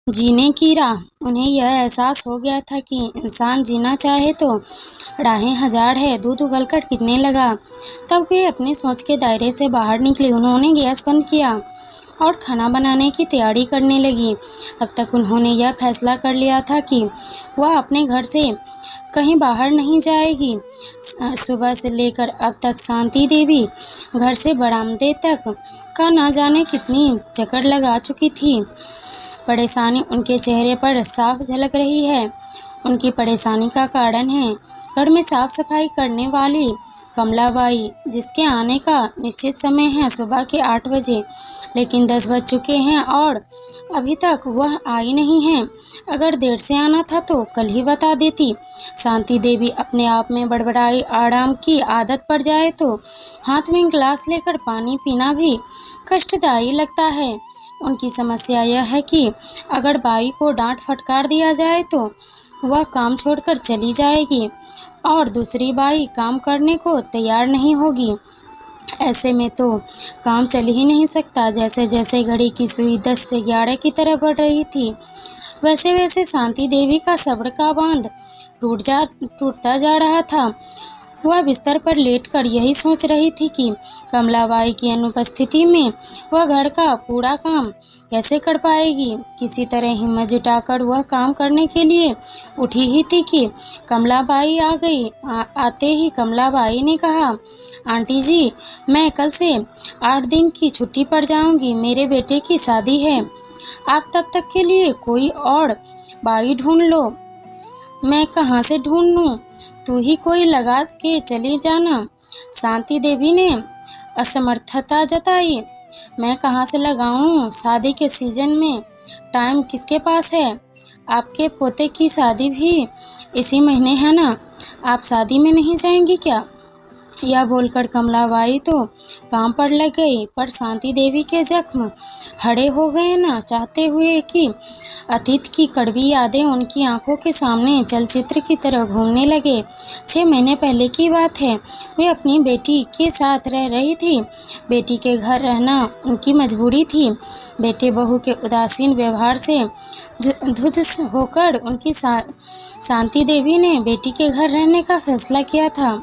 जीने की राह। उन्हें यह एहसास हो गया था कि इंसान जीना चाहे तो राहें हजार है। दूध उबलकर गिरने लगा। तब वे अपने सोच के दायरे से बाहर निकली। उन्होंने गैस बंद किया और खाना बनाने की तैयारी करने लगी। अब तक उन्होंने यह फैसला कर लिया था कि वह अपने घर से कहीं बाहर नहीं जाएगी। सुबह से लेकर अब तक शांति देवी घर से बरामदे तक का न जाने कितनी चक्कर लगा चुकी थी। परेशानी उनके चेहरे पर साफ झलक रही है। उनकी परेशानी का कारण है घर में साफ सफाई करने वाली कमलाबाई, जिसके आने का निश्चित समय है सुबह के 8 बजे, लेकिन 10 बज चुके हैं और अभी तक वह आई नहीं है। अगर देर से आना था तो कल ही बता देती। शांति देवी अपने आप में बड़बड़ाई। आराम की आदत पड़ जाए तो हाथ में गिलास लेकर पानी पीना भी कष्टदायी लगता है। उनकी समस्या यह है कि अगर बाई को डांट फटकार दिया जाए तो वह काम छोड़कर चली जाएगी और दूसरी बाई काम करने को तैयार नहीं होगी। ऐसे में तो काम चल ही नहीं सकता। जैसे जैसे घड़ी की सुई 10 से 11 की तरफ बढ़ रही थी, वैसे वैसे शांति देवी का सब्र का बांध टूटता जा रहा था। वह बिस्तर पर लेटकर यही सोच रही थी कि कमलाबाई की अनुपस्थिति में वह घर का पूरा काम कैसे कर पाएगी। किसी तरह हिम्मत जुटाकर वह काम करने के लिए उठी ही थी कि कमलाबाई आ गई। आते ही कमलाबाई ने कहा, आंटी जी, मैं कल से 8 दिन की छुट्टी पर जाऊंगी। मेरे बेटे की शादी है। आप तब तक के लिए कोई और बाई ढूंढ लो। मैं कहाँ से ढूंढ लूँ? तू ही कोई लगा के चली जाना। शांति देवी ने असमर्थता जताई। मैं कहाँ से लगाऊं? शादी के सीजन में टाइम किसके पास है? आपके पोते की शादी भी इसी महीने है ना। आप शादी में नहीं जाएंगी क्या? यह बोलकर कमलाबाई तो काम पर लग गई, पर शांति देवी के जख्म हरे हो गए, ना चाहते हुए कि अतीत की कड़वी यादें उनकी आंखों के सामने चलचित्र की तरह घूमने लगे। 6 महीने पहले की बात है। वे अपनी बेटी के साथ रह रही थी। बेटी के घर रहना उनकी मजबूरी थी। बेटे बहू के उदासीन व्यवहार से धुत होकर उनकी शांति देवी ने बेटी के घर रहने का फैसला किया था,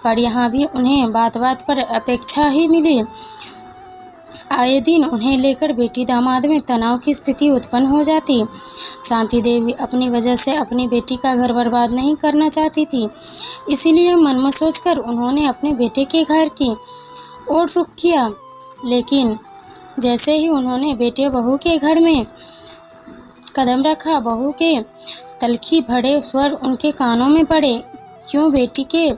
पर यहाँ भी उन्हें बात बात पर अपेक्षा ही मिली। आए दिन उन्हें लेकर बेटी दामाद में तनाव की स्थिति उत्पन्न हो जाती। शांति देवी अपनी वजह से अपनी बेटी का घर बर्बाद नहीं करना चाहती थी, इसीलिए मन में सोचकर उन्होंने अपने बेटे के घर की ओर रुख किया। लेकिन जैसे ही उन्होंने बेटे बहू के घर में कदम रखा, बहू के तलखी भरे स्वर उनके कानों में पड़े। क्यों बेटी के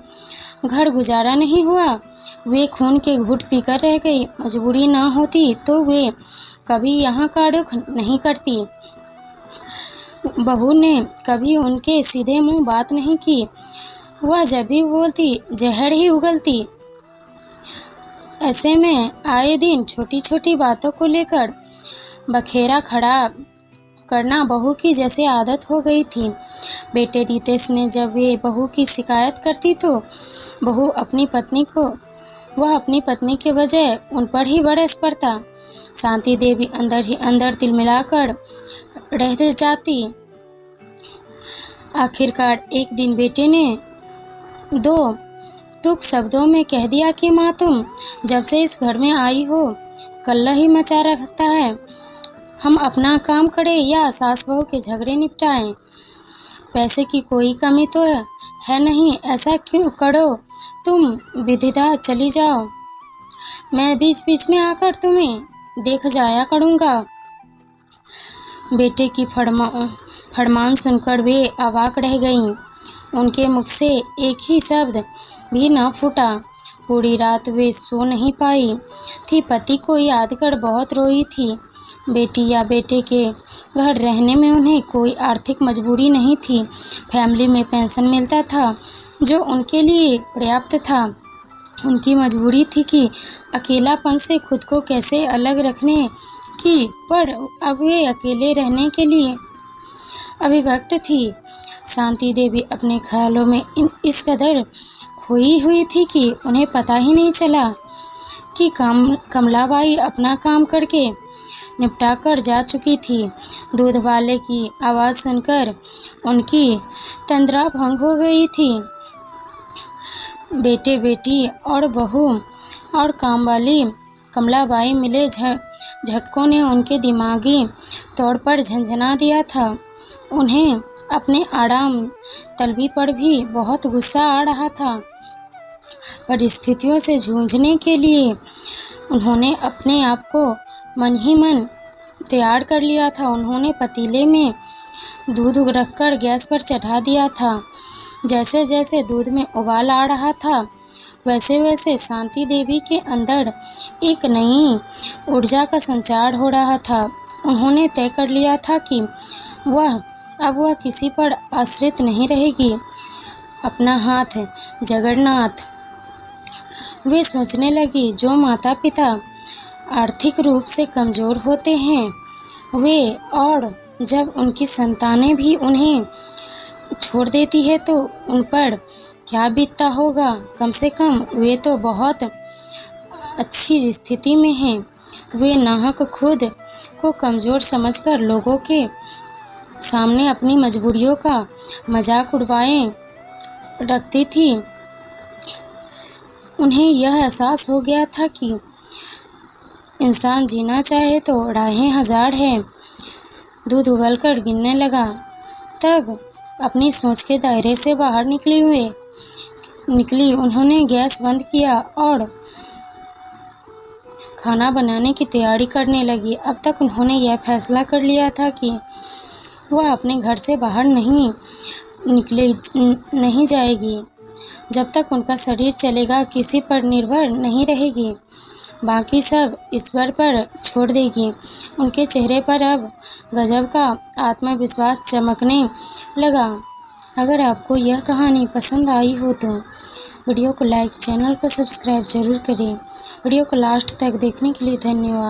घर गुजारा नहीं हुआ? वे खून के घूंट पीकर रह गई। मजबूरी ना होती तो वे कभी यहाँ का रुख नहीं करती। बहू ने कभी उनके सीधे मुंह बात नहीं की। वह जब भी बोलती जहर ही उगलती। ऐसे में आए दिन छोटी छोटी बातों को लेकर बखेरा खड़ा करना बहू की जैसे आदत हो गई थी। बेटे रितेश ने जब वे बहू की शिकायत करती तो वह अपनी पत्नी के बजाय उन पर ही बरस पड़ता। शांति देवी अंदर ही अंदर तिलमिलाकर रह जाती। आखिरकार एक दिन बेटे ने 2 टूक शब्दों में कह दिया कि माँ, तुम जब से इस घर में आई हो कल्ला ही मचा रखता है। हम अपना काम करें या सास बहू के झगड़े निपटाएं? पैसे की कोई कमी तो है नहीं। ऐसा क्यों करो? तुम विधिता चली जाओ। मैं बीच बीच में आकर तुम्हें देख जाया करूँगा। बेटे की फरमान सुनकर वे अवाक रह गईं। उनके मुख से एक ही शब्द भी न फूटा। पूरी रात वे सो नहीं पाई थी। पति को याद कर बहुत रोई थी। बेटी या बेटे के घर रहने में उन्हें कोई आर्थिक मजबूरी नहीं थी। फैमिली में पेंशन मिलता था जो उनके लिए पर्याप्त था। उनकी मजबूरी थी कि अकेलापन से खुद को कैसे अलग रखने की, पर अब वे अकेले रहने के लिए अभिव्यक्त थी। शांति देवी अपने ख्यालों में इस कदर खोई हुई थी कि उन्हें पता ही नहीं चला कि कमलाबाई अपना काम करके निपटा कर जा चुकी थी। दूध वाले की आवाज़ सुनकर उनकी तंद्रा भंग हो गई थी। बेटे बेटी और बहू और काम वाली कमलाबाई मिले झटकों ने उनके दिमागी तौर पर झंझना दिया था। उन्हें अपने आराम तलबी पर भी बहुत गुस्सा आ रहा था। परिस्थितियों से जूझने के लिए उन्होंने अपने आप को मन ही मन तैयार कर लिया था। उन्होंने पतीले में दूध रखकर गैस पर चढ़ा दिया था। जैसे जैसे दूध में उबाल आ रहा था, वैसे वैसे शांति देवी के अंदर एक नई ऊर्जा का संचार हो रहा था। उन्होंने तय कर लिया था कि वह किसी पर आश्रित नहीं रहेगी। अपना हाथ जगन्नाथ। वे सोचने लगी, जो माता पिता आर्थिक रूप से कमज़ोर होते हैं वे, और जब उनकी संतानें भी उन्हें छोड़ देती है तो उन पर क्या बीतता होगा। कम से कम वे तो बहुत अच्छी स्थिति में हैं। वे नाहक खुद को कमज़ोर समझकर लोगों के सामने अपनी मजबूरियों का मजाक उड़वाए रखती थी। उन्हें यह एहसास हो गया था कि इंसान जीना चाहे तो राहें हजार हैं। दूध उबलकर गिरने लगा। तब अपनी सोच के दायरे से बाहर निकली। उन्होंने गैस बंद किया और खाना बनाने की तैयारी करने लगी। अब तक उन्होंने यह फैसला कर लिया था कि वह अपने घर से बाहर नहीं जाएगी। जब तक उनका शरीर चलेगा किसी पर निर्भर नहीं रहेगी, बाकी सब ईश्वर पर छोड़ देगी। उनके चेहरे पर अब गजब का आत्मविश्वास चमकने लगा। अगर आपको यह कहानी पसंद आई हो तो वीडियो को लाइक, चैनल को सब्सक्राइब जरूर करें। वीडियो को लास्ट तक देखने के लिए धन्यवाद।